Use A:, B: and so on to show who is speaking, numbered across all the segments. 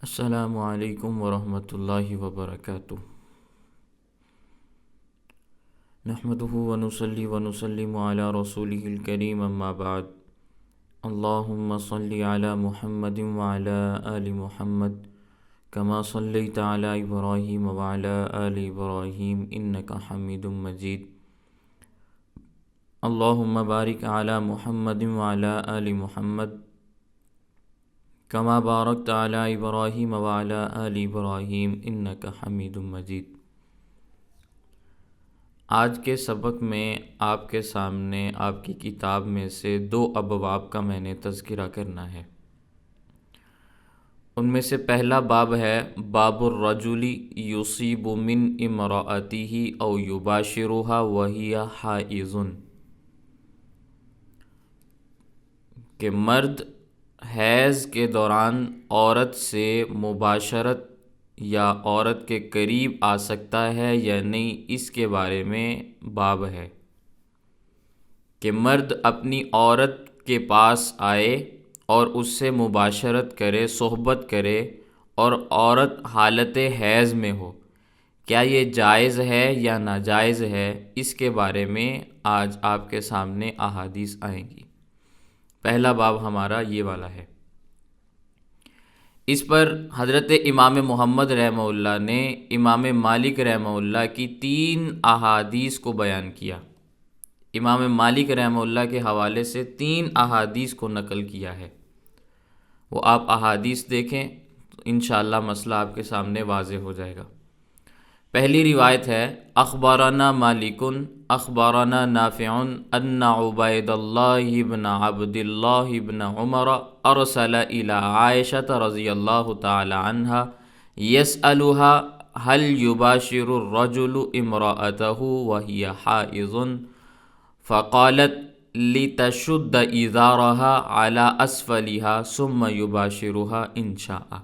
A: السلام علیکم ورحمۃ اللہ وبرکاتہ۔ نحمده ونصلي ونسلم علی رسولہ الکریم، اما بعد۔ اللہم صلی علی محمد وعلی آل محمد کما صلیت علی ابراہیم وعلی آل ابراہیم انک حمید مجید۔ اللہم بارک علی محمد وعلی آل محمد کما بارکت علی ابراہیم وعلی آل ابراہیم انک حمید مجید۔ آج کے سبق میں آپ کے سامنے آپ کی کتاب میں سے 2 ابواب کا میں نے تذکرہ کرنا ہے۔ ان میں سے پہلا باب ہے باب الرجل یصیب من امرأتہ او یباشرها وہی حائض، کہ مرد حیض کے دوران عورت سے مباشرت یا عورت کے قریب آ سکتا ہے یا نہیں، اس کے بارے میں باب ہے کہ مرد اپنی عورت کے پاس آئے اور اس سے مباشرت کرے، صحبت کرے، اور عورت حالت حیض میں ہو، کیا یہ جائز ہے یا ناجائز ہے، اس کے بارے میں آج آپ کے سامنے احادیث آئیں گی۔ پہلا باب ہمارا یہ والا ہے۔ اس پر حضرت امام محمد رحمہ اللہ نے امام مالک رحمہ اللہ کی 3 احادیث کو بیان کیا۔ امام مالک رحمہ اللہ کے حوالے سے 3 احادیث کو نقل کیا ہے، وہ آپ احادیث دیکھیں تو انشاءاللہ مسئلہ آپ کے سامنے واضح ہو جائے گا۔ پہلی روایت ہے اخبارنا مالک اخبارنا نافع ان عبید اللہ بن عبد اللہ بن عمر ارسل الى عائشة رضی اللہ تعالی عنہ يسألها هل يباشر الرجل امرأته وهي حائض فقالت لتشد إزارها على أسفلها ثم يباشرها إن شاء۔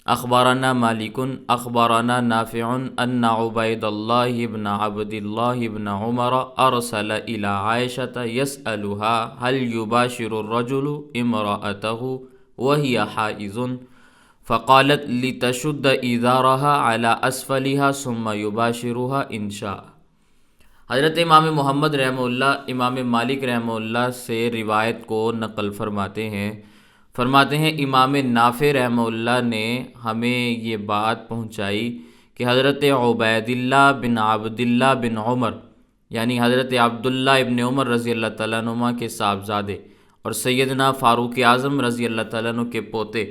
A: اخبارنا مالک اخبارنا نافع ان عبید اللہ بن عبد اللہ بن عمر ارسل الى عائشة يسألها هل يباشر الرجل امرأته وهي حائض فقالت لتشد إزارها على أسفلها ثم يباشرها إن شاء۔ حضرت امام محمد رحمہ اللہ امام مالک رحمہ اللہ سے روایت کو نقل فرماتے ہیں امام نافع رحمہ اللہ نے ہمیں یہ بات پہنچائی کہ حضرت عبید اللہ بن عبد اللہ بن عمر، یعنی حضرت عبداللہ ابن عمر رضی اللہ تعالیٰ عنہ کے صاحبزادے اور سیدنا فاروق اعظم رضی اللہ تعالیٰ عنہ کے پوتے،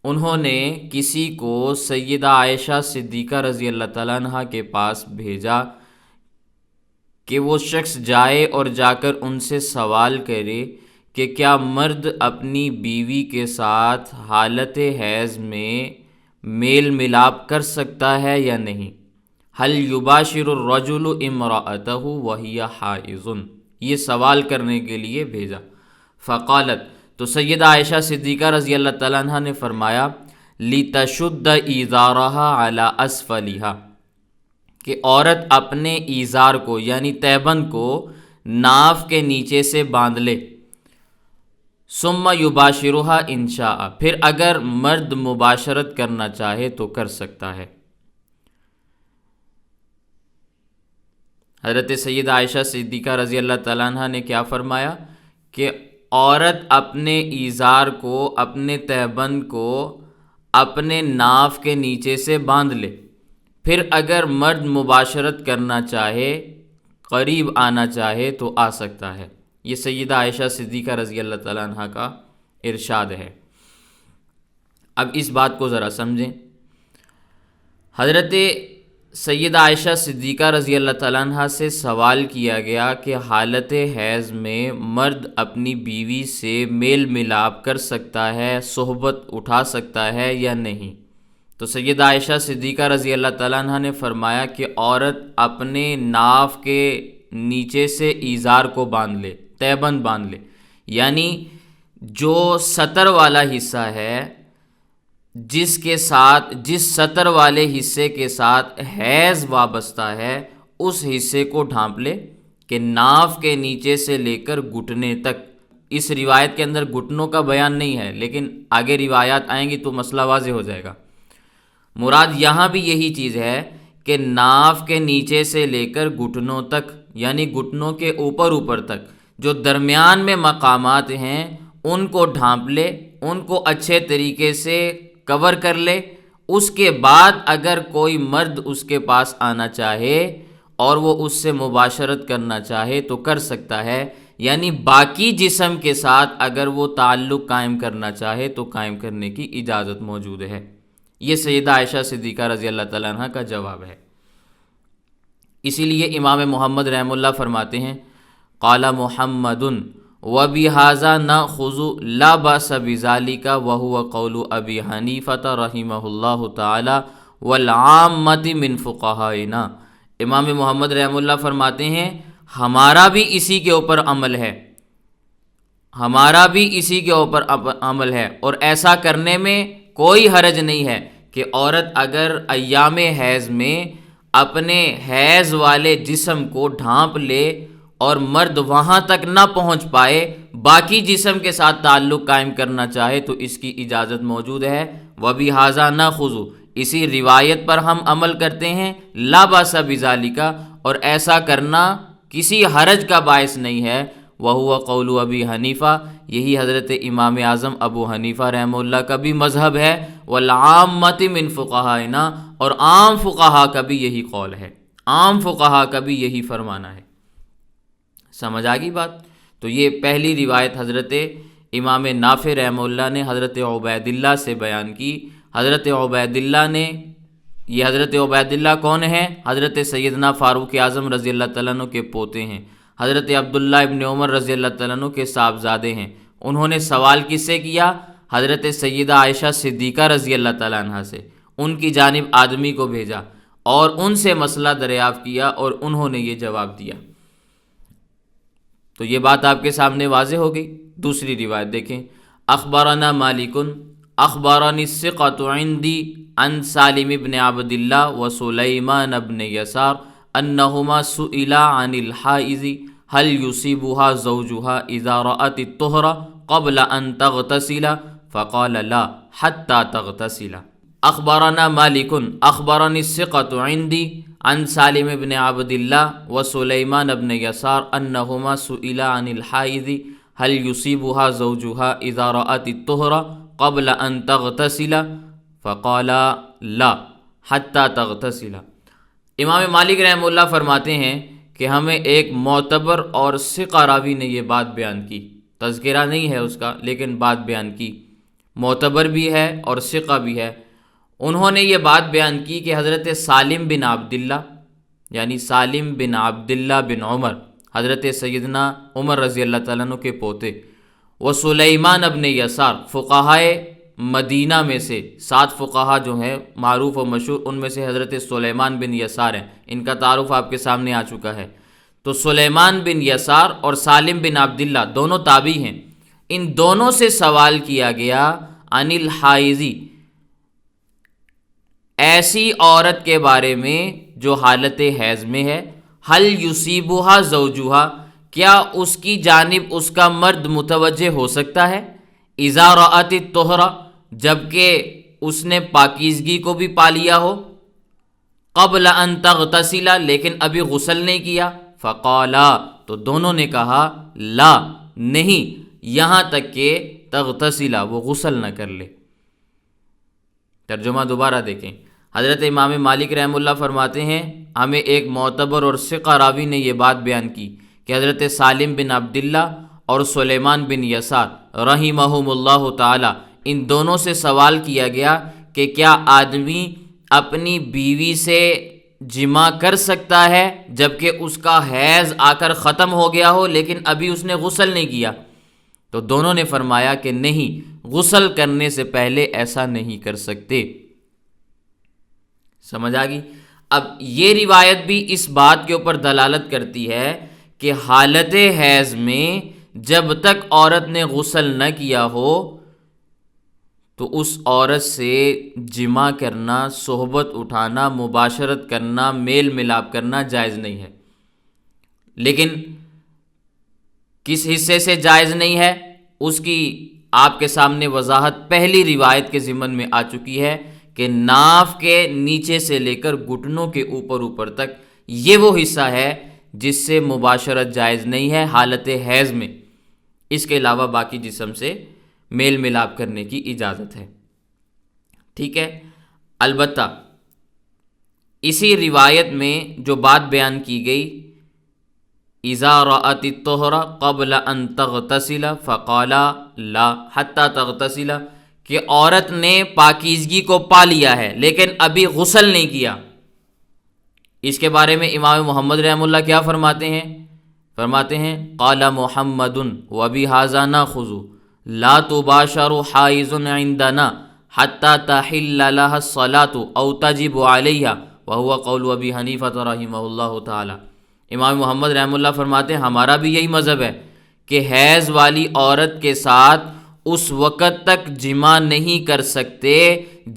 A: انہوں نے کسی کو سیدہ عائشہ صدیقہ رضی اللہ تعالیٰ عنہ کے پاس بھیجا کہ وہ شخص جائے اور جا کر ان سے سوال کرے کہ کیا مرد اپنی بیوی کے ساتھ حالت حیض میں میل ملاپ کر سکتا ہے یا نہیں۔ هل یباشر الرجل امرأته وهي حائض، یہ سوال کرنے کے لیے بھیجا۔ فقالت، تو سیدہ عائشہ صدیقہ رضی اللہ تعالیٰ عنہ نے فرمایا لتشد ایزارها على اسفلها، کہ عورت اپنے ایزار کو یعنی تہبند کو ناف کے نیچے سے باندھ لے، ثم یباشرها ان شاء، پھر اگر مرد مباشرت کرنا چاہے تو کر سکتا ہے۔ حضرت سیدہ عائشہ صدیقہ رضی اللہ تعالیٰ عنہ نے کیا فرمایا کہ عورت اپنے ایزار کو، اپنے تہبند کو اپنے ناف کے نیچے سے باندھ لے، پھر اگر مرد مباشرت کرنا چاہے، قریب آنا چاہے تو آ سکتا ہے۔ یہ سیدہ عائشہ صدیقہ رضی اللہ تعالیٰ عنہ کا ارشاد ہے۔ اب اس بات کو ذرا سمجھیں۔ حضرت سیدہ عائشہ صدیقہ رضی اللہ تعالیٰ عنہ سے سوال کیا گیا کہ حالت حیض میں مرد اپنی بیوی سے میل ملاپ کر سکتا ہے، صحبت اٹھا سکتا ہے یا نہیں؟ تو سیدہ عائشہ صدیقہ رضی اللہ تعالیٰ عنہ نے فرمایا کہ عورت اپنے ناف کے نیچے سے ایزار کو باندھ لے، تہبند باندھ لے، یعنی جو سطر والا حصہ ہے، جس سطر والے حصے کے ساتھ حیض وابستہ ہے، اس حصے کو ڈھانپ لے کہ ناف کے نیچے سے لے کر گھٹنے تک اس روایت کے اندر گھٹنوں کا بیان نہیں ہے، لیکن آگے روایات آئیں گی تو مسئلہ واضح ہو جائے گا۔ مراد یہاں بھی یہی چیز ہے کہ ناف کے نیچے سے لے کر گھٹنوں تک، یعنی گھٹنوں کے اوپر تک جو درمیان میں مقامات ہیں ان کو ڈھانپ لے، ان کو اچھے طریقے سے کور کر لے۔ اس کے بعد اگر کوئی مرد اس کے پاس آنا چاہے اور وہ اس سے مباشرت کرنا چاہے تو کر سکتا ہے، یعنی باقی جسم کے ساتھ اگر وہ تعلق قائم کرنا چاہے تو قائم کرنے کی اجازت موجود ہے۔ یہ سیدہ عائشہ صدیقہ رضی اللہ تعالیٰ عنہ کا جواب ہے۔ اسی لیے امام محمد رحمہ اللہ فرماتے ہیں قال محمد وبہذا ناخذ لا باس بذلک وهو قول ابی حنیفہ رحمہ اللہ تعالی والعامۃ من فقہائنا۔ امام محمد رحمہ اللہ فرماتے ہیں ہمارا بھی اسی کے اوپر عمل ہے، ہمارا بھی اسی کے اوپر عمل ہے، اور ایسا کرنے میں کوئی حرج نہیں ہے کہ عورت اگر ایام حیض میں اپنے حیض والے جسم کو ڈھانپ لے اور مرد وہاں تک نہ پہنچ پائے، باقی جسم کے ساتھ تعلق قائم کرنا چاہے تو اس کی اجازت موجود ہے۔ وَبِهَذَا نَأْخُذُ، اسی روایت پر ہم عمل کرتے ہیں، لا باس بذالک، اور ایسا کرنا کسی حرج کا باعث نہیں ہے۔ وَهُوَ قَوْلُ ابی حنیفہ، یہی حضرت امام اعظم ابو حنیفہ رحمہ اللہ کا بھی مذہب ہے، والعامۃ من فقہائنا، اور عام فقہا کا بھی یہی قول ہے، عام فقہا کا بھی یہی فرمانا ہے۔ سمجھ آگئی بات؟ تو یہ پہلی روایت حضرت امام نافع رحمہ اللہ نے حضرت عبید اللہ سے بیان کی۔ حضرت عبید اللہ نے، یہ حضرت عبید اللہ کون ہیں؟ حضرت سیدنا فاروق اعظم رضی اللہ تعالیٰ عنہ کے پوتے ہیں، حضرت عبداللہ ابن عمر رضی اللہ تعالیٰ عنہ کے صاحبزادے ہیں۔ انہوں نے سوال کس سے کیا؟ حضرت سیدہ عائشہ صدیقہ رضی اللہ تعالیٰ عنہ سے۔ ان کی جانب آدمی کو بھیجا اور ان سے مسئلہ دریافت کیا اور انہوں نے یہ جواب دیا۔ تو یہ بات آپ کے سامنے واضح ہو گئی۔ دوسری روایت دیکھیں، اخبرنا مالک اخبرنی الثقۃ عندی عن سالم بن عبد اللہ و سلیمان بن یسار انہما سئلا عن الحائض هل يصيبها زوجها اذا رأت الطهر قبل ان تغتسل فقال لا حتى تغتسل۔ اخبرنا مالک اخبرنی الثقۃ عندی عن سالم بن عبد اللہ و سلیمان بن یسار انہما سئلا عن الحائض هل يصيبها زوجها اذا رأت الطهر قبل ان تغتسل فقال لا حتى تغتسل۔ امام مالک رحمہ اللہ فرماتے ہیں کہ ہمیں ایک معتبر اور ثقہ راوی نے یہ بات بیان کی، تذکرہ نہیں ہے اس کا لیکن بات بیان کی، معتبر بھی ہے اور ثقہ بھی ہے۔ انہوں نے یہ بات بیان کی کہ حضرت سالم بن عبداللہ، یعنی سالم بن عبداللہ بن عمر، حضرت سیدنا عمر رضی اللہ تعالیٰ عنہ کے پوتے، وہ سلیمان ابن یسار، فقہائے مدینہ میں سے 7 فقہا جو ہیں معروف و مشہور، ان میں سے حضرت سلیمان بن یسار ہیں، ان کا تعارف آپ کے سامنے آ چکا ہے۔ تو سلیمان بن یسار اور سالم بن عبداللہ دونوں تابعی ہیں۔ ان دونوں سے سوال کیا گیا عن الحائض، ایسی عورت کے بارے میں جو حالت حیض میں ہے، هل یصیبها زوجها، کیا اس کی جانب اس کا مرد متوجہ ہو سکتا ہے؟ اذا رأت الطہر، جبکہ اس نے پاکیزگی کو بھی پا لیا ہو، قبل ان تغتسل، لیکن ابھی غسل نہیں کیا، فقالا، تو دونوں نے کہا لا، نہیں، یہاں تک کہ تغتسل، وہ غسل نہ کر لے۔ ترجمہ دوبارہ دیکھیں، حضرت امام مالک رحمہ اللہ فرماتے ہیں ہمیں ایک معتبر اور ثقہ راوی نے یہ بات بیان کی کہ حضرت سالم بن عبداللہ اور سلیمان بن یسار رحمہم اللہ تعالی، ان دونوں سے سوال کیا گیا کہ کیا آدمی اپنی بیوی سے جمع کر سکتا ہے جبکہ اس کا حیض آ کر ختم ہو گیا ہو لیکن ابھی اس نے غسل نہیں کیا؟ تو دونوں نے فرمایا کہ نہیں، غسل کرنے سے پہلے ایسا نہیں کر سکتے۔ سمجھ آ گئی؟ اب یہ روایت بھی اس بات کے اوپر دلالت کرتی ہے کہ حالت حیض میں جب تک عورت نے غسل نہ کیا ہو تو اس عورت سے جمع کرنا، صحبت اٹھانا، مباشرت کرنا، میل ملاپ کرنا جائز نہیں ہے۔ لیکن کس حصے سے جائز نہیں ہے اس کی آپ کے سامنے وضاحت پہلی روایت کے ضمن میں آ چکی ہے کہ ناف کے نیچے سے لے کر گھٹنوں کے اوپر تک یہ وہ حصہ ہے جس سے مباشرت جائز نہیں ہے حالت حیض میں، اس کے علاوہ باقی جسم سے میل ملاپ کرنے کی اجازت ہے، ٹھیک ہے۔ البتہ اسی روایت میں جو بات بیان کی گئی اذا رأت الطہر قبل ان تغتسل فقالا لا حتی تغتسل، کہ عورت نے پاکیزگی کو پا لیا ہے لیکن ابھی غسل نہیں کیا، اس کے بارے میں امام محمد رحمہ اللہ کیا فرماتے ہیں قال محمد وبہذا ناخذ لا تباشر حائض عندنا حتی تحل لها الصلاة او تجب علیہا وہو قول ابی حنیفہ رحمہ اللہ تعالی۔ امام محمد رحمہ اللہ فرماتے ہیں ہمارا بھی یہی مذہب ہے کہ حیض والی عورت کے ساتھ اس وقت تک جماع نہیں کر سکتے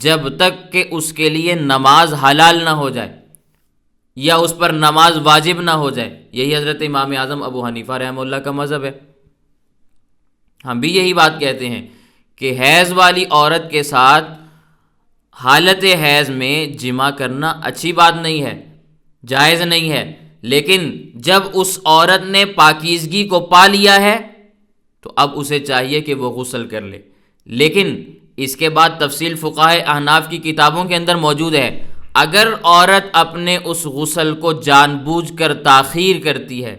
A: جب تک کہ اس کے لیے نماز حلال نہ ہو جائے یا اس پر نماز واجب نہ ہو جائے۔ یہی حضرت امام اعظم ابو حنیفہ رحمہ اللہ کا مذہب ہے، ہم بھی یہی بات کہتے ہیں کہ حیض والی عورت کے ساتھ حالت حیض میں جماع کرنا اچھی بات نہیں ہے، جائز نہیں ہے، لیکن جب اس عورت نے پاکیزگی کو پا لیا ہے تو اب اسے چاہیے کہ وہ غسل کر لے، لیکن اس کے بعد تفصیل فقہاء احناف کی کتابوں کے اندر موجود ہے، اگر عورت اپنے اس غسل کو جان بوجھ کر تاخیر کرتی ہے،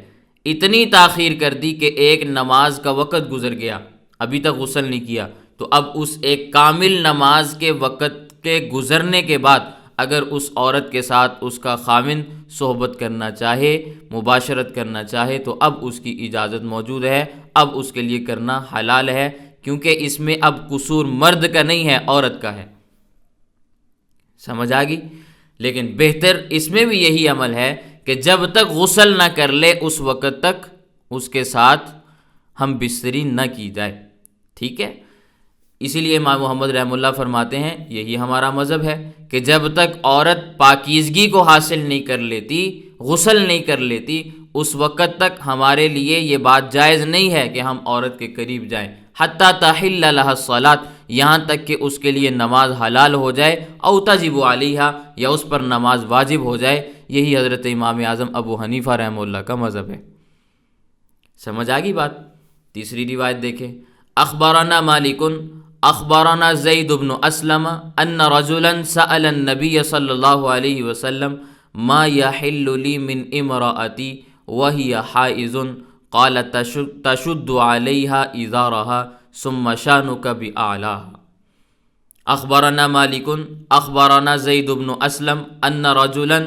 A: اتنی تاخیر کر دی کہ ایک نماز کا وقت گزر گیا ابھی تک غسل نہیں کیا، تو اب اس ایک کامل نماز کے وقت کے گزرنے کے بعد اگر اس عورت کے ساتھ اس کا خاوند صحبت کرنا چاہے، مباشرت کرنا چاہے، تو اب اس کی اجازت موجود ہے، اب اس کے لیے کرنا حلال ہے، کیونکہ اس میں اب قصور مرد کا نہیں ہے، عورت کا ہے۔ سمجھ آ گئی؟ لیکن بہتر اس میں بھی یہی عمل ہے کہ جب تک غسل نہ کر لے اس وقت تک اس کے ساتھ ہم بستری نہ کی جائے، ٹھیک ہے۔ اسی لیے امام محمد رحمہ اللہ فرماتے ہیں یہی ہمارا مذہب ہے کہ جب تک عورت پاکیزگی کو حاصل نہیں کر لیتی، غسل نہیں کر لیتی، اس وقت تک ہمارے لیے یہ بات جائز نہیں ہے کہ ہم عورت کے قریب جائیں، حتی تحل لها الصلاۃ، یہاں تک کہ اس کے لیے نماز حلال ہو جائے، او تجب علیہا، یا اس پر نماز واجب ہو جائے۔ یہی حضرت امام اعظم ابو حنیفہ رحمہ اللہ کا مذہب ہے۔ سمجھ آ گئی بات؟ تیسری روایت دیکھیں، اخبرنا مالک اخبرنا زید بن اسلم ان رجلا سأل النبی صلی اللہ علیہ وسلم ما يحل لي من امرأتی وهي حائض قال تشد عليها ازارها ثم شانك بأعلاها۔ اخبرنا مالک اخبرنا زید بن اسلم ان رجلا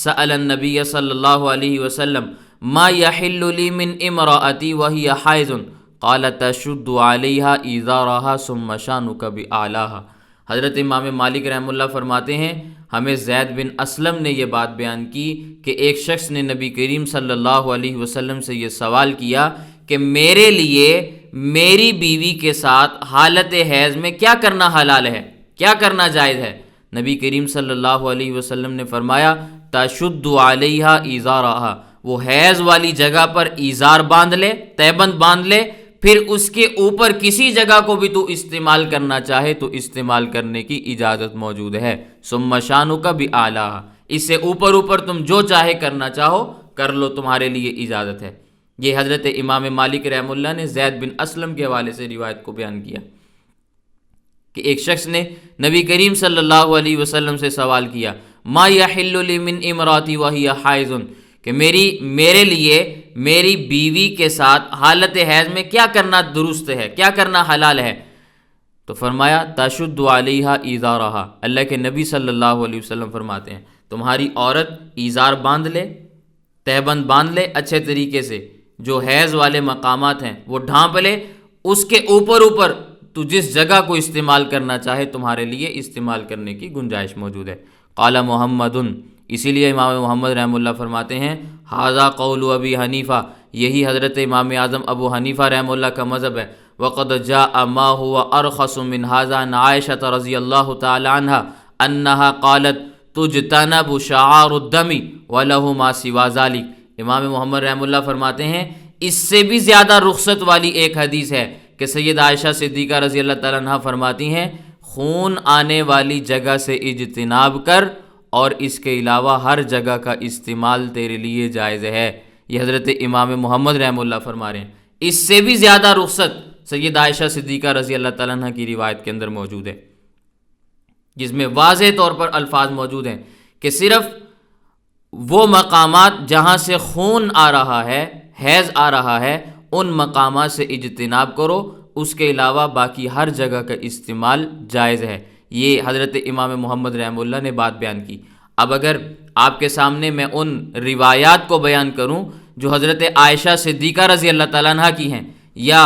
A: سأل النبی صلی اللہ علیہ وسلم ما يحل لي من امرأتی وهي حائض قال تشد علیها ازارها ثم شانك بأعلاها۔ حضرت امام مالک رحمہ اللہ فرماتے ہیں ہمیں زید بن اسلم نے یہ بات بیان کی کہ ایک شخص نے نبی کریم صلی اللہ علیہ وسلم سے یہ سوال کیا کہ میرے لیے میری بیوی کے ساتھ حالت حیض میں کیا کرنا حلال ہے، کیا کرنا جائز ہے؟ نبی کریم صلی اللہ علیہ وسلم نے فرمایا تشد علیہا ازارہا، وہ حیض والی جگہ پر ایزار باندھ لے، تہبند باندھ لے، پھر اس کے اوپر کسی جگہ کو بھی تو استعمال کرنا چاہے تو استعمال کرنے کی اجازت موجود ہے۔ ثم شانک بأعلاہا، اس سے اوپر تم جو چاہے کرنا چاہو کر لو، تمہارے لیے اجازت ہے۔ یہ حضرت امام مالک رحمہ اللہ نے زید بن اسلم کے حوالے سے روایت کو بیان کیا کہ ایک شخص نے نبی کریم صلی اللہ علیہ وسلم سے سوال کیا ما یحل لی من امراتی وہی حائض، کہ میرے لیے میری بیوی کے ساتھ حالت حیض میں کیا کرنا درست ہے، کیا کرنا حلال ہے؟ تو فرمایا تشد علیہا ازارہا، اللہ کے نبی صلی اللہ علیہ وسلم فرماتے ہیں تمہاری عورت ایزار باندھ لے، تہبند باندھ لے اچھے طریقے سے، جو حیض والے مقامات ہیں وہ ڈھانپ لے، اس کے اوپر تو جس جگہ کو استعمال کرنا چاہے تمہارے لیے استعمال کرنے کی گنجائش موجود ہے۔ قال محمد، اسی لیے امام محمد رحمہ اللہ فرماتے ہیں ھذا قول ابی حنیفہ، یہی حضرت امام اعظم ابو حنیفہ رحمہ اللہ کا مذہب ہے۔ وقد جاء ما هو ارخص من هذا عن عائشہ رضی اللہ تعالی عنہا انہا قالت تجتنب شعار الدم وله ما سوى ذلك۔ امام محمد رحمہ اللہ فرماتے ہیں اس سے بھی زیادہ رخصت والی ایک حدیث ہے کہ سید عائشہ صدیقہ رضی اللہ تعالیٰ عنہ فرماتی ہیں خون آنے والی جگہ سے اجتناب کر اور اس کے علاوہ ہر جگہ کا استعمال تیرے لیے جائز ہے۔ یہ حضرت امام محمد رحمہ اللہ فرما رہے ہیں۔ اس سے بھی زیادہ رخصت سید عائشہ صدیقہ رضی اللہ تعالیٰ عنہ کی روایت کے اندر موجود ہے، جس میں واضح طور پر الفاظ موجود ہیں کہ صرف وہ مقامات جہاں سے خون آ رہا ہے، حیض آ رہا ہے، ان مقامات سے اجتناب کرو، اس کے علاوہ باقی ہر جگہ کا استعمال جائز ہے۔ یہ حضرت امام محمد رحمہ اللہ نے بات بیان کی۔ اب اگر آپ کے سامنے میں ان روایات کو بیان کروں جو حضرت عائشہ صدیقہ رضی اللہ تعالیٰ عنہ کی ہیں یا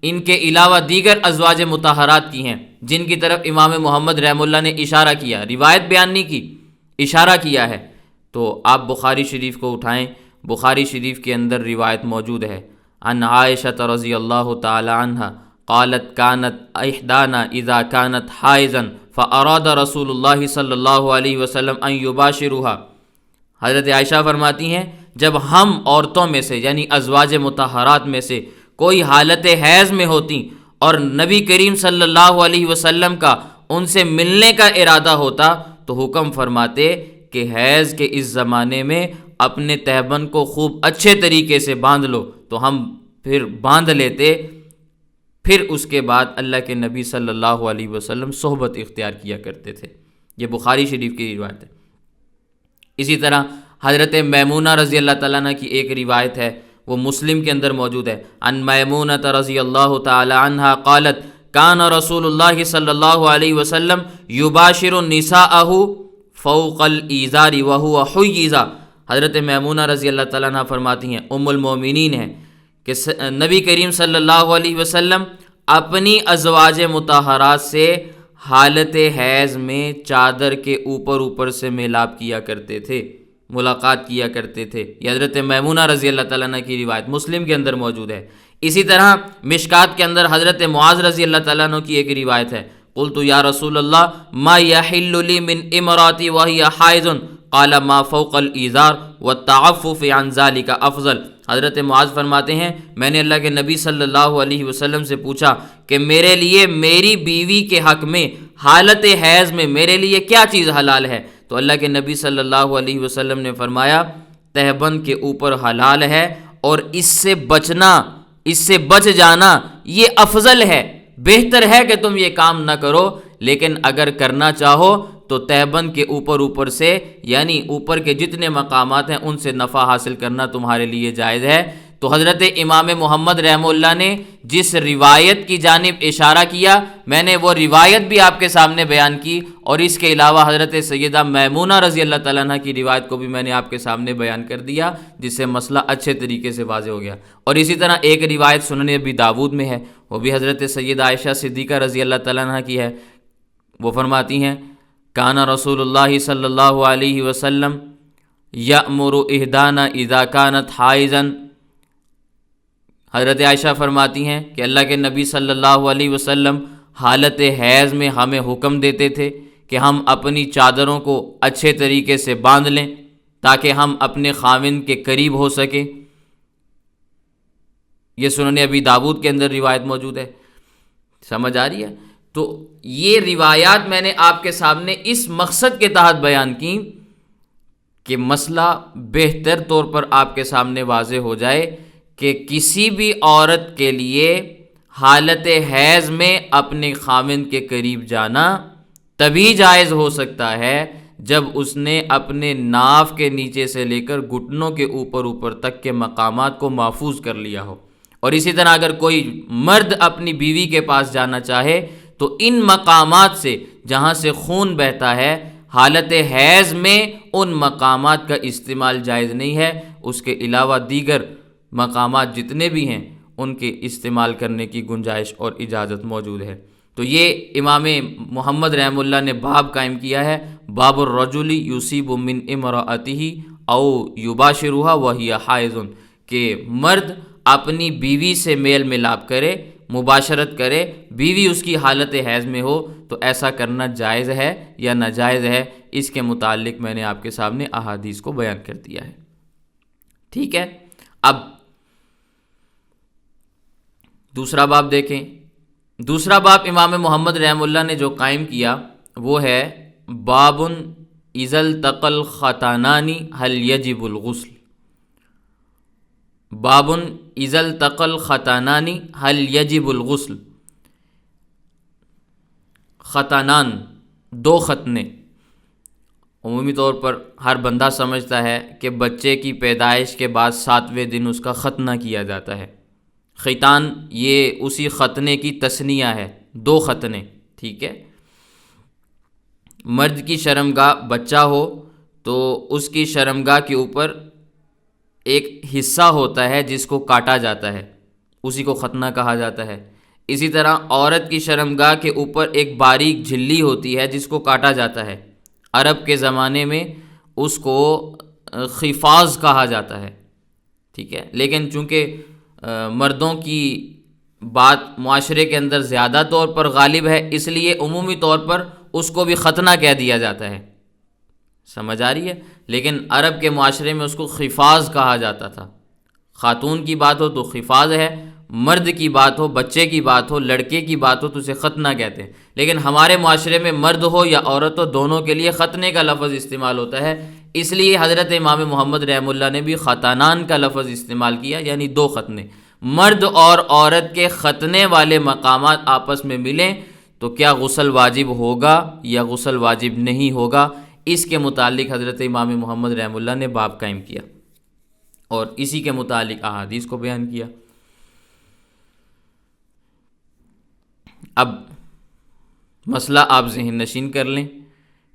A: ان کے علاوہ دیگر ازواج مطہرات کی ہیں جن کی طرف امام محمد رحمہ اللہ نے اشارہ کیا، روایت بیان نہیں کی، اشارہ کیا ہے، تو آپ بخاری شریف کو اٹھائیں۔ بخاری شریف کے اندر روایت موجود ہے، عن عائشہ رضی اللہ تعالی عنہ قالت كانت احدانا اذا كانت حائضا فاراد رسول اللہ صلی اللہ علیہ وسلم ان يباشرها۔ حضرت عائشہ فرماتی ہیں جب ہم عورتوں میں سے یعنی ازواج مطہرات میں سے کوئی حالت حیض میں ہوتی اور نبی کریم صلی اللہ علیہ وسلم کا ان سے ملنے کا ارادہ ہوتا تو حکم فرماتے کہ حیض کے اس زمانے میں اپنے تہبند کو خوب اچھے طریقے سے باندھ لو، تو ہم پھر باندھ لیتے، پھر اس کے بعد اللہ کے نبی صلی اللہ علیہ وسلم صحبت اختیار کیا کرتے تھے۔ یہ بخاری شریف کی روایت ہے۔ اسی طرح حضرت میمونہ رضی اللہ تعالیٰ عنہ کی ایک روایت ہے، وہ مسلم کے اندر موجود ہے، عن میمونہ رضی اللہ تعالی عنہ قالت کان رسول اللہ صلی اللہ علیہ وسلم یباشر نساءہ فوق الازار وہو حیضہ۔ حضرت میمونہ رضی اللہ تعالیٰ عنہ فرماتی ہیں، ام المومنین ہیں، کہ نبی کریم صلی اللہ علیہ وسلم اپنی ازواج مطہرات سے حالت حیض میں چادر کے اوپر سے میلاب کیا کرتے تھے، ملاقات کیا کرتے تھے۔ یہ حضرت میمونہ رضی اللہ تعالیٰ عنہ کی روایت مسلم کے اندر موجود ہے۔ اسی طرح مشکات کے اندر حضرت معاذ رضی اللہ تعالیٰ عنہ کی ایک روایت ہے، قلت یا رسول اللہ ما یحل لی من امراتی وہی حائض قال ما فوق الازار والتعفف عن ذلك افضل۔ حضرت معاذ فرماتے ہیں میں نے اللہ کے نبی صلی اللہ علیہ وسلم سے پوچھا کہ میرے لیے میری بیوی کے حق میں حالت حیض میں میرے لیے کیا چیز حلال ہے؟ تو اللہ کے نبی صلی اللہ علیہ وسلم نے فرمایا تہبند کے اوپر حلال ہے اور اس سے بچنا، اس سے بچ جانا یہ افضل ہے، بہتر ہے کہ تم یہ کام نہ کرو، لیکن اگر کرنا چاہو تو تہبند کے اوپر سے یعنی اوپر کے جتنے مقامات ہیں ان سے نفع حاصل کرنا تمہارے لیے جائز ہے۔ تو حضرت امام محمد رحمہ اللہ نے جس روایت کی جانب اشارہ کیا میں نے وہ روایت بھی آپ کے سامنے بیان کی، اور اس کے علاوہ حضرت سیدہ میمونہ رضی اللہ تعالیٰ عنہ کی روایت کو بھی میں نے آپ کے سامنے بیان کر دیا، جس سے مسئلہ اچھے طریقے سے واضح ہو گیا۔ اور اسی طرح ایک روایت سنن ابی داود میں ہے، وہ بھی حضرت سیدہ عائشہ صدیقہ رضی اللہ تعالیٰ عنہ کی ہے، وہ فرماتی ہیں کان رسول اللہ صلی اللہ علیہ وسلم یأمر احدانا اذا كانت حائضا۔ حضرت عائشہ فرماتی ہیں کہ اللہ کے نبی صلی اللہ علیہ وسلم حالت حیض میں ہمیں حکم دیتے تھے کہ ہم اپنی چادروں کو اچھے طریقے سے باندھ لیں تاکہ ہم اپنے خاوند کے قریب ہو سکیں۔ یہ سنن ابی داود کے اندر روایت موجود ہے، سمجھ آ رہی ہے؟ تو یہ روایات میں نے آپ کے سامنے اس مقصد کے تحت بیان کی کہ مسئلہ بہتر طور پر آپ کے سامنے واضح ہو جائے کہ کسی بھی عورت کے لیے حالت حیض میں اپنے خاوند کے قریب جانا تبھی جائز ہو سکتا ہے جب اس نے اپنے ناف کے نیچے سے لے کر گھٹنوں کے اوپر تک کے مقامات کو محفوظ کر لیا ہو۔ اور اسی طرح اگر کوئی مرد اپنی بیوی کے پاس جانا چاہے تو ان مقامات سے جہاں سے خون بہتا ہے حالت حیض میں ان مقامات کا استعمال جائز نہیں ہے، اس کے علاوہ دیگر مقامات جتنے بھی ہیں ان کے استعمال کرنے کی گنجائش اور اجازت موجود ہے۔ تو یہ امام محمد رحمہ اللہ نے باب قائم کیا ہے، باب الرجل یصیب من امرأتہ او یباشرها وہی حائض، کہ مرد اپنی بیوی سے میل ملاپ کرے، مباشرت کرے، بیوی اس کی حالت حیض میں ہو تو ایسا کرنا جائز ہے یا ناجائز ہے، اس کے متعلق میں نے آپ کے سامنے احادیث کو بیان کر دیا ہے۔ ٹھیک ہے، اب دوسرا باب دیکھیں، دوسرا باب امام محمد رحمہ اللہ نے جو قائم کیا وہ ہے باب اذا التقى الختانان هل یجب الغسل، باب اذا التقى الختانان هل یجب الغسل۔ ختانان، دو ختنے، عمومی طور پر ہر بندہ سمجھتا ہے کہ بچے کی پیدائش کے بعد 7ویں دن اس کا ختنہ کیا جاتا ہے۔ ختان یہ اسی ختنے کی تثنیہ ہے، دو ختنے، ٹھیک ہے۔ مرد کی شرمگاہ بچہ ہو تو اس کی شرمگاہ کے اوپر ایک حصہ ہوتا ہے جس کو کاٹا جاتا ہے، اسی کو ختنہ کہا جاتا ہے۔ اسی طرح عورت کی شرمگاہ کے اوپر ایک باریک جھلی ہوتی ہے جس کو کاٹا جاتا ہے۔ عرب کے زمانے میں اس کو خفاز کہا جاتا ہے، ٹھیک ہے۔ لیکن چونکہ مردوں کی بات معاشرے کے اندر زیادہ طور پر غالب ہے، اس لیے عمومی طور پر اس کو بھی ختنہ کہہ دیا جاتا ہے، سمجھ آ رہی ہے۔ لیکن عرب کے معاشرے میں اس کو خفاز کہا جاتا تھا۔ خاتون کی بات ہو تو خفاز ہے، مرد کی بات ہو، بچے کی بات ہو، لڑکے کی بات ہو تو اسے ختنہ کہتے ہیں۔ لیکن ہمارے معاشرے میں مرد ہو یا عورت ہو، دونوں کے لیے ختنے کا لفظ استعمال ہوتا ہے، اس لیے حضرت امام محمد رحمہ اللہ نے بھی ختانان کا لفظ استعمال کیا، یعنی دو ختنے۔ مرد اور عورت کے ختنے والے مقامات آپس میں ملیں تو کیا غسل واجب ہوگا یا غسل واجب نہیں ہوگا، اس کے متعلق حضرت امام محمد رحمہ اللہ نے باب قائم کیا اور اسی کے متعلق احادیث کو بیان کیا۔ اب مسئلہ آپ ذہن نشین کر لیں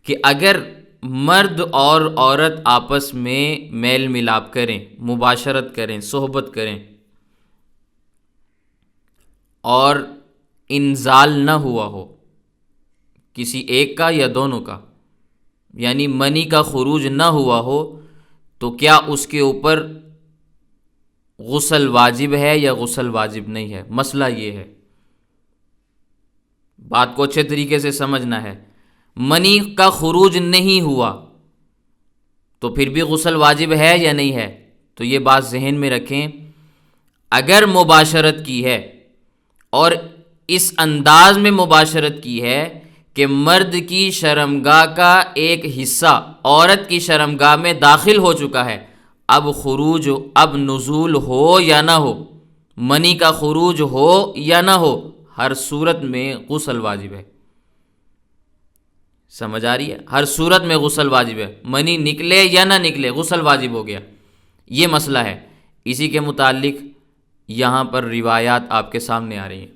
A: کہ اگر مرد اور عورت آپس میں میل ملاپ کریں، مباشرت کریں، صحبت کریں اور انزال نہ ہوا ہو کسی ایک کا یا دونوں کا، یعنی منی کا خروج نہ ہوا ہو، تو کیا اس کے اوپر غسل واجب ہے یا غسل واجب نہیں ہے؟ مسئلہ یہ ہے، بات کو اچھے طریقے سے سمجھنا ہے۔ منی کا خروج نہیں ہوا تو پھر بھی غسل واجب ہے یا نہیں ہے؟ تو یہ بات ذہن میں رکھیں، اگر مباشرت کی ہے اور اس انداز میں مباشرت کی ہے کہ مرد کی شرمگاہ کا ایک حصہ عورت کی شرمگاہ میں داخل ہو چکا ہے، اب خروج، اب نزول ہو یا نہ ہو، منی کا خروج ہو یا نہ ہو، ہر صورت میں غسل واجب ہے، سمجھ آ رہی ہے؟ ہر صورت میں غسل واجب ہے، منی نکلے یا نہ نکلے غسل واجب ہو گیا، یہ مسئلہ ہے۔ اسی کے متعلق یہاں پر روایات آپ کے سامنے آ رہی ہیں۔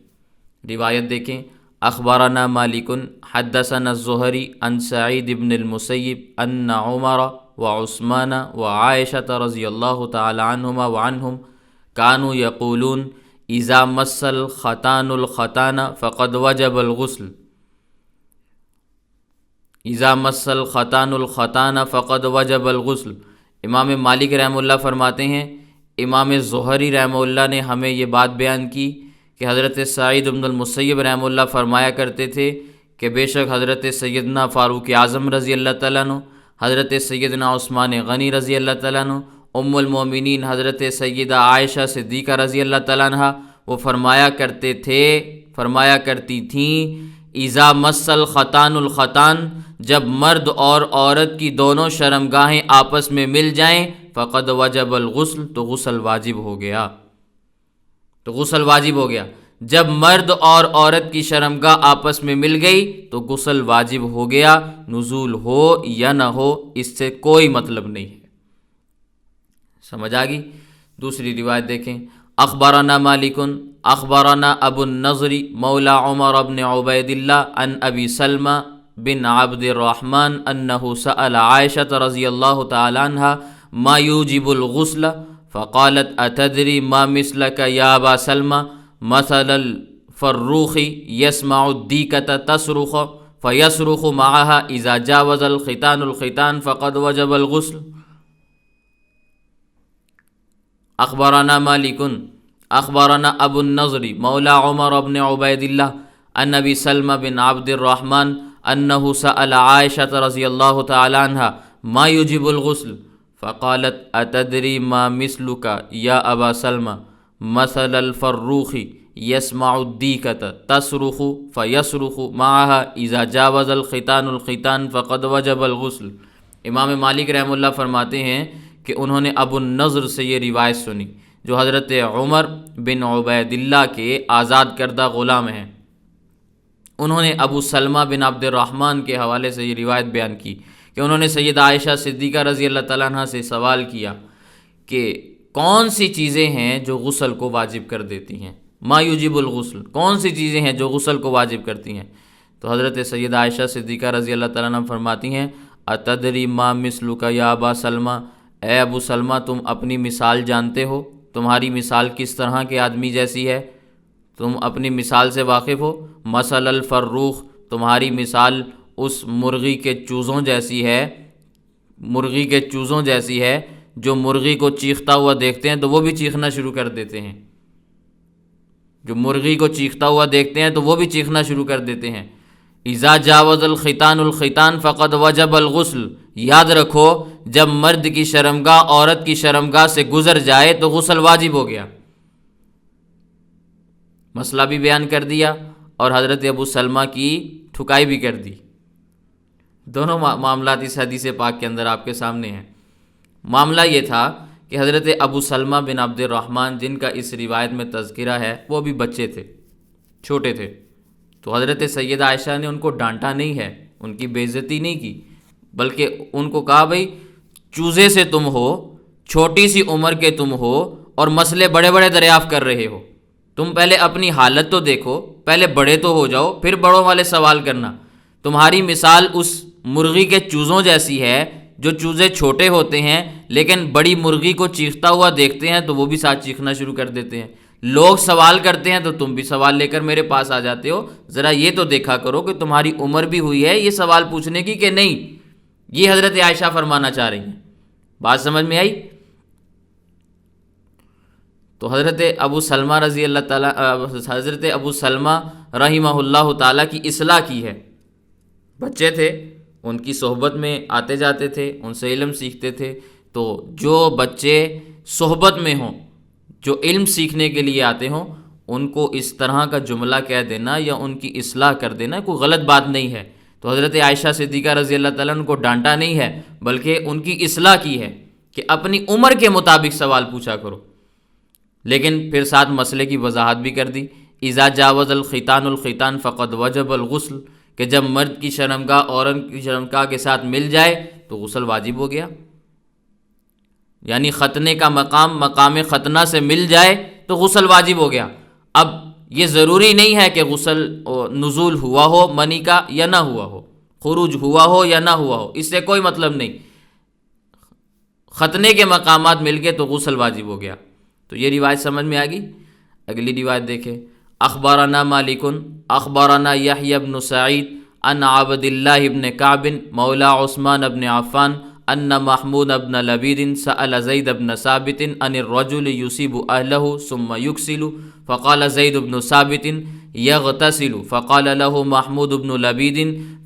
A: روایت دیکھیں، اخبرنا مالک حدثنا الزہری عن سعید بن المسیب ان عمر وعثمان وعائشة رضی اللہ تعالی عنہما وعنہم كانوا یقولون اذا مس الختان الختان فقد وجب الغسل، اذا مس الختان الختان فقد وجب الغسل۔ امام مالک رحمہ اللہ فرماتے ہیں، امام زہری رحمہ اللہ نے ہمیں یہ بات بیان کی کہ حضرت سعید بن المسیب رحمہ اللہ فرمایا کرتے تھے کہ بے شک حضرت سیدنا فاروق اعظم رضی اللہ تعالیٰ عنہ، حضرت سیدنا عثمان غنی رضی اللہ تعالیٰ عنہ، ام المومنین حضرت سیدہ عائشہ صدیقہ رضی اللہ تعالیٰ عنہ، وہ فرمایا کرتی تھیں اذا مس الختان الختان، جب مرد اور عورت کی دونوں شرمگاہیں آپس میں مل جائیں، فقد وجب الغسل، تو غسل واجب ہو گیا، تو غسل واجب ہو گیا۔ جب مرد اور عورت کی شرمگاہ آپس میں مل گئی تو غسل واجب ہو گیا، نزول ہو یا نہ ہو اس سے کوئی مطلب نہیں ہے، سمجھ آ گئی؟ دوسری روایت دیکھیں، اخبرنا مالک اخبرنا ابو النضر مولا عمر بن عبید اللہ عن ابی سلمہ بن عبد الرحمن انہ سأل عائشة رضی اللہ تعالی عنہ ما یوجب الغسل فقالت اتدری ما مثلک یا ابا سلمہ مثل الفروخ یسمع الدیکة تصرخ فیصرخ معها اذا جاوز الختان الختان فقد وجب الغسل۔ اخبرنا مالک اخبرنا ابو النضر مولا عمر بن عبید اللہ عن ابی سلمہ بن عبد الرحمن انہ سأل عائشة رضی اللہ تعالی عنہ ما یجب الغسل فقالت اتدری ما مثلک یا ابا سلمہ مثل الفروخ یسمع الدیکۃ تصرخ فیصرخ معها اذا جاوز الختان الختان فقد وجب الغسل۔ امام مالک رحمہ اللہ فرماتے ہیں کہ انہوں نے ابو النضر سے یہ روایت سنی جو حضرت عمر بن عبید اللہ کے آزاد کردہ غلام ہیں۔ انہوں نے ابو سلمہ بن عبد الرحمن کے حوالے سے یہ روایت بیان کی کہ انہوں نے سیدہ عائشہ صدیقہ رضی اللہ تعالیٰ عنہ سے سوال کیا کہ کون سی چیزیں ہیں جو غسل کو واجب کر دیتی ہیں، ما یوجب الغسل، کون سی چیزیں ہیں جو غسل کو واجب کرتی ہیں؟ تو حضرت سیدہ عائشہ صدیقہ رضی اللہ تعالیٰ عنہ فرماتی ہیں اتدری ما مثلک یا ابا سلمہ، اے ابو سلمہ تم اپنی مثال جانتے ہو، تمہاری مثال کس طرح کے آدمی جیسی ہے، تم اپنی مثال سے واقف ہو؟ مثل الفروخ، تمہاری مثال اس مرغی کے چوزوں جیسی ہے، مرغی کے چوزوں جیسی ہے جو مرغی کو چیختا ہوا دیکھتے ہیں تو وہ بھی چیخنا شروع کر دیتے ہیں، جو مرغی کو چیختا ہوا دیکھتے ہیں تو وہ بھی چیخنا شروع کر دیتے ہیں۔ اذا جاوز الختان الختان فقد وجب الغسل، یاد رکھو جب مرد کی شرمگاہ عورت کی شرمگاہ سے گزر جائے تو غسل واجب ہو گیا۔ مسئلہ بھی بیان کر دیا اور حضرت ابو سلمہ کی ٹھکائی بھی کر دی۔ دونوں معاملات اس حدیث پاک کے اندر آپ کے سامنے ہیں۔ معاملہ یہ تھا کہ حضرت ابو سلمہ بن عبد الرحمن جن کا اس روایت میں تذکرہ ہے وہ بھی بچے تھے، چھوٹے تھے، تو حضرت سیدہ عائشہ نے ان کو ڈانٹا نہیں ہے، ان کی بے عزتی نہیں کی، بلکہ ان کو کہا بھائی چوزے سے تم ہو، چھوٹی سی عمر کے تم ہو اور مسئلے بڑے بڑے دریافت کر رہے ہو، تم پہلے اپنی حالت تو دیکھو، پہلے بڑے تو ہو جاؤ پھر بڑوں والے سوال کرنا۔ تمہاری مثال اس مرغی کے چوزوں جیسی ہے جو چوزے چھوٹے ہوتے ہیں لیکن بڑی مرغی کو چیختا ہوا دیکھتے ہیں تو وہ بھی ساتھ چیخنا شروع کر دیتے ہیں، لوگ سوال کرتے ہیں تو تم بھی سوال لے کر میرے پاس آ جاتے ہو، ذرا یہ تو دیکھا کرو کہ تمہاری عمر بھی ہوئی ہے یہ سوال پوچھنے کی کہ نہیں۔ یہ حضرت عائشہ فرمانا چاہ رہی ہیں، بات سمجھ میں آئی؟ تو حضرت ابو سلمہ رضی اللہ تعالیٰ حضرت ابو سلمہ رحمہ اللہ تعالیٰ کی اصلاح کی ہے، بچے تھے، ان کی صحبت میں آتے جاتے تھے، ان سے علم سیکھتے تھے، تو جو بچے صحبت میں ہوں، جو علم سیکھنے کے لیے آتے ہوں، ان کو اس طرح کا جملہ کہہ دینا یا ان کی اصلاح کر دینا کوئی غلط بات نہیں ہے۔ تو حضرت عائشہ صدیقہ رضی اللہ تعالیٰ ان کو ڈانٹا نہیں ہے بلکہ ان کی اصلاح کی ہے کہ اپنی عمر کے مطابق سوال پوچھا کرو، لیکن پھر ساتھ مسئلے کی وضاحت بھی کر دی۔ اذا جاوز الختان الختان فقد وجب الغسل، کہ جب مرد کی شرمگاہ عورت کی شرمگاہ کے ساتھ مل جائے تو غسل واجب ہو گیا، یعنی ختنے کا مقام ختنہ سے مل جائے تو غسل واجب ہو گیا۔ اب یہ ضروری نہیں ہے کہ غسل نزول ہوا ہو منی کا یا نہ ہوا ہو، خروج ہوا ہو یا نہ ہوا ہو، اس سے کوئی مطلب نہیں، ختنے کے مقامات مل گئے تو غسل واجب ہو گیا۔ تو یہ روایت سمجھ میں آ گئی۔ اگلی روایت دیکھیں، اخبارنا مالک اخبارنا یحیی بن سعید ان عبد اللہ بن کعب مولا عثمان بن عفان ان محمود بن لبید سأل زید بن ثابت ان الرجل یصیب اہلہ ثم یکسل فقال زید بن ثابت یغتسل فقال له محمود بن لبید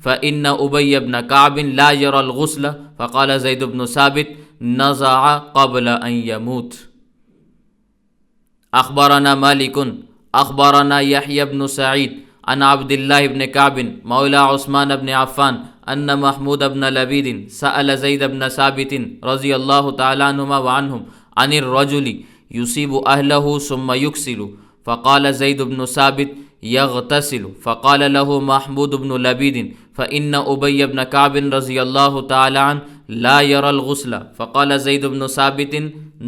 A: فإن ابی بن کعب لا یری الغسل فقال زید بن ثابت نزع قبل ان یموت۔ اخبارنا مالک اخبارنا یحیی بن سعید عن عبد اللہ بن کعب مولا عثمان بن عفان ان محمود بن لبید سأل زید بن ثابت رضی اللہ تعالی عنہما وعنہم عن الرجل یصیب اہلہ ثم یکسل فقال زید بن ثابت یغتسل فقال له محمود بن لبید فإن ابی بن کعب رضی اللہ تعالی عنہ لا یری الغسل فقال زید بن ثابت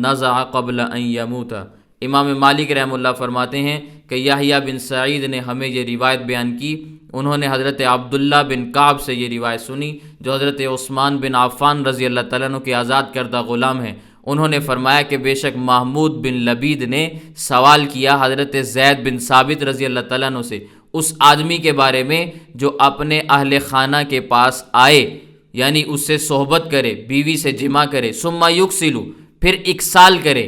A: نزع قبل ان یموت۔ امام مالک رحمہ اللہ فرماتے ہیں کہ یحییٰ بن سعید نے ہمیں یہ روایت بیان کی، انہوں نے حضرت عبداللہ بن کعب سے یہ روایت سنی جو حضرت عثمان بن عفان رضی اللہ تعالیٰ عنہ کے آزاد کردہ غلام ہیں۔ انہوں نے فرمایا کہ بے شک محمود بن لبید نے سوال کیا حضرت زید بن ثابت رضی اللہ تعالیٰ عنہ سے اس آدمی کے بارے میں جو اپنے اہل خانہ کے پاس آئے، یعنی اس سے صحبت کرے، بیوی سے جمع کرے، ثم یکسل پھر اکسال کرے،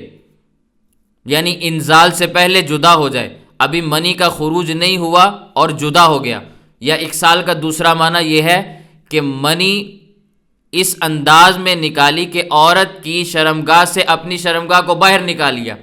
A: یعنی انزال سے پہلے جدا ہو جائے، ابھی منی کا خروج نہیں ہوا اور جدا ہو گیا۔ یا اکسال کا دوسرا معنی یہ ہے کہ منی اس انداز میں نکالی کہ عورت کی شرمگاہ سے اپنی شرمگاہ کو باہر نکال لیا۔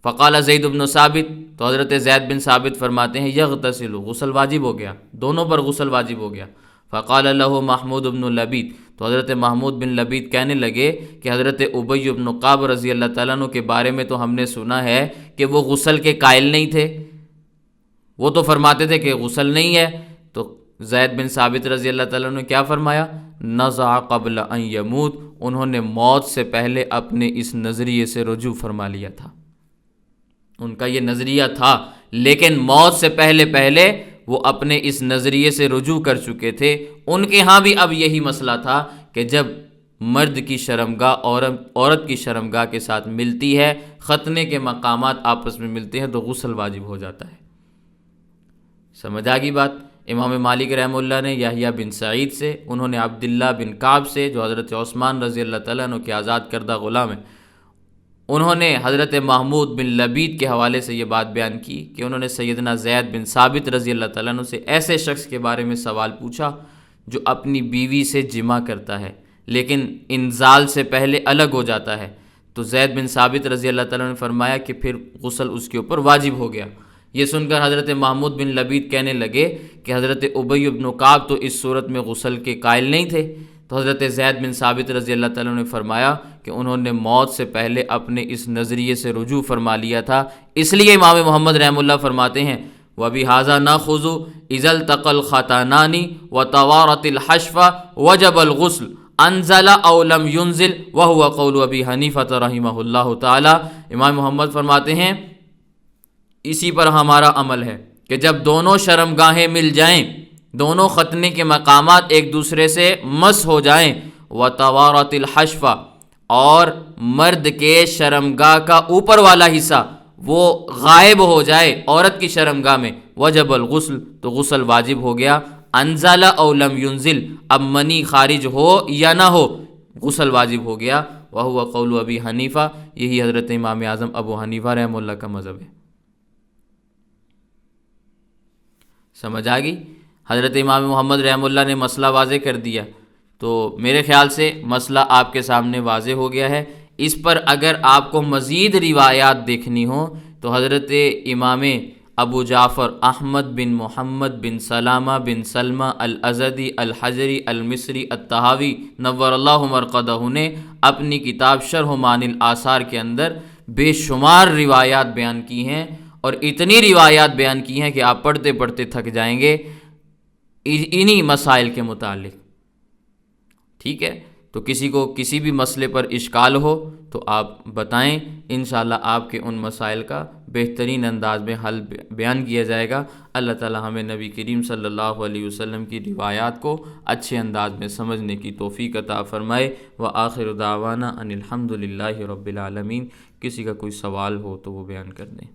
A: فقال زید بن ثابت، تو حضرت زید بن ثابت فرماتے ہیں یغتسل، غسل واجب ہو گیا، دونوں پر غسل واجب ہو گیا۔ فقال له محمود بن لبید، تو حضرت محمود بن لبید کہنے لگے کہ حضرت ابی بن کعب رضی اللہ تعالیٰ عنہ کے بارے میں تو ہم نے سنا ہے کہ وہ غسل کے قائل نہیں تھے، وہ تو فرماتے تھے کہ غسل نہیں ہے۔ تو زید بن ثابت رضی اللہ تعالیٰ عنہ نے کیا فرمایا؟ نزع قبل ان یموت، انہوں نے موت سے پہلے اپنے اس نظریے سے رجوع فرما لیا تھا۔ ان کا یہ نظریہ تھا، لیکن موت سے پہلے وہ اپنے اس نظریے سے رجوع کر چکے تھے۔ ان کے ہاں بھی اب یہی مسئلہ تھا کہ جب مرد کی شرمگاہ عورت کی شرمگاہ کے ساتھ ملتی ہے، ختنے کے مقامات آپس میں ملتے ہیں تو غسل واجب ہو جاتا ہے۔ سمجھ آ گئی بات؟ امام مالک رحمہ اللہ نے یحییٰ بن سعید سے، انہوں نے عبداللہ بن کعب سے جو حضرت عثمان رضی اللہ تعالیٰ عنہ کے آزاد کردہ غلام ہیں، انہوں نے حضرت محمود بن لبید کے حوالے سے یہ بات بیان کی کہ انہوں نے سیدنا زید بن ثابت رضی اللہ تعالیٰ عنہ سے ایسے شخص کے بارے میں سوال پوچھا جو اپنی بیوی سے جمع کرتا ہے لیکن انزال سے پہلے الگ ہو جاتا ہے، تو زید بن ثابت رضی اللہ تعالیٰ عنہ نے فرمایا کہ پھر غسل اس کے اوپر واجب ہو گیا۔ یہ سن کر حضرت محمود بن لبید کہنے لگے کہ حضرت ابی بن کعب تو اس صورت میں غسل کے قائل نہیں تھے۔ تو حضرت زید بن ثابت رضی اللہ تعالیٰ نے فرمایا کہ انہوں نے موت سے پہلے اپنے اس نظریے سے رجوع فرما لیا تھا، اس لیے امام محمد رحمہ اللہ فرماتے ہیں وَبِهَذَا نَأْخُذُ إِذَا الْتَقَى الْخَتَانَانِ وَتَوَارَتِ الْحَشْفَ وَجَبَ الْغُسْلُ انزل او لم ينزل وهو قول ابی حنیفہ رحمہ اللہ تعالی۔ امام محمد فرماتے ہیں اسی پر ہمارا عمل ہے کہ جب دونوں شرمگاہیں مل جائیں، دونوں ختنے کے مقامات ایک دوسرے سے مس ہو جائیں، وتوارت الحشف، اور مرد کے شرمگاہ کا اوپر والا حصہ وہ غائب ہو جائے عورت کی شرمگاہ میں، وجب الغسل، تو غسل واجب ہو گیا، انزل او لم ينزل، اب منی خارج ہو یا نہ ہو غسل واجب ہو گیا۔ وہو قول ابی حنیفہ، یہی حضرت امام اعظم ابو حنیفہ رحمہ اللہ کا مذہب ہے۔ سمجھ آ گئی؟ حضرت امام محمد رحمہ اللہ نے مسئلہ واضح کر دیا، تو میرے خیال سے مسئلہ آپ کے سامنے واضح ہو گیا ہے۔ اس پر اگر آپ کو مزید روایات دیکھنی ہو تو حضرت امام ابو جعفر احمد بن محمد بن سلامہ بن سلمہ الازدی الحجری المصری الطحاوی نور اللہ مرقدہ نے اپنی کتاب شرح معانی الآثار کے اندر بے شمار روایات بیان کی ہیں، اور اتنی روایات بیان کی ہیں کہ آپ پڑھتے پڑھتے تھک جائیں گے انہی مسائل کے متعلق۔ ٹھیک ہے، تو کسی کو کسی بھی مسئلے پر اشکال ہو تو آپ بتائیں، انشاءاللہ آپ کے ان مسائل کا بہترین انداز میں حل بیان کیا جائے گا۔ اللہ تعالی ہمیں نبی کریم صلی اللہ علیہ وسلم کی روایات کو اچھے انداز میں سمجھنے کی توفیق عطا فرمائے۔ وآخر دعوانا ان الحمد للہ رب العالمین۔ کسی کا کوئی سوال ہو تو وہ بیان کر دیں۔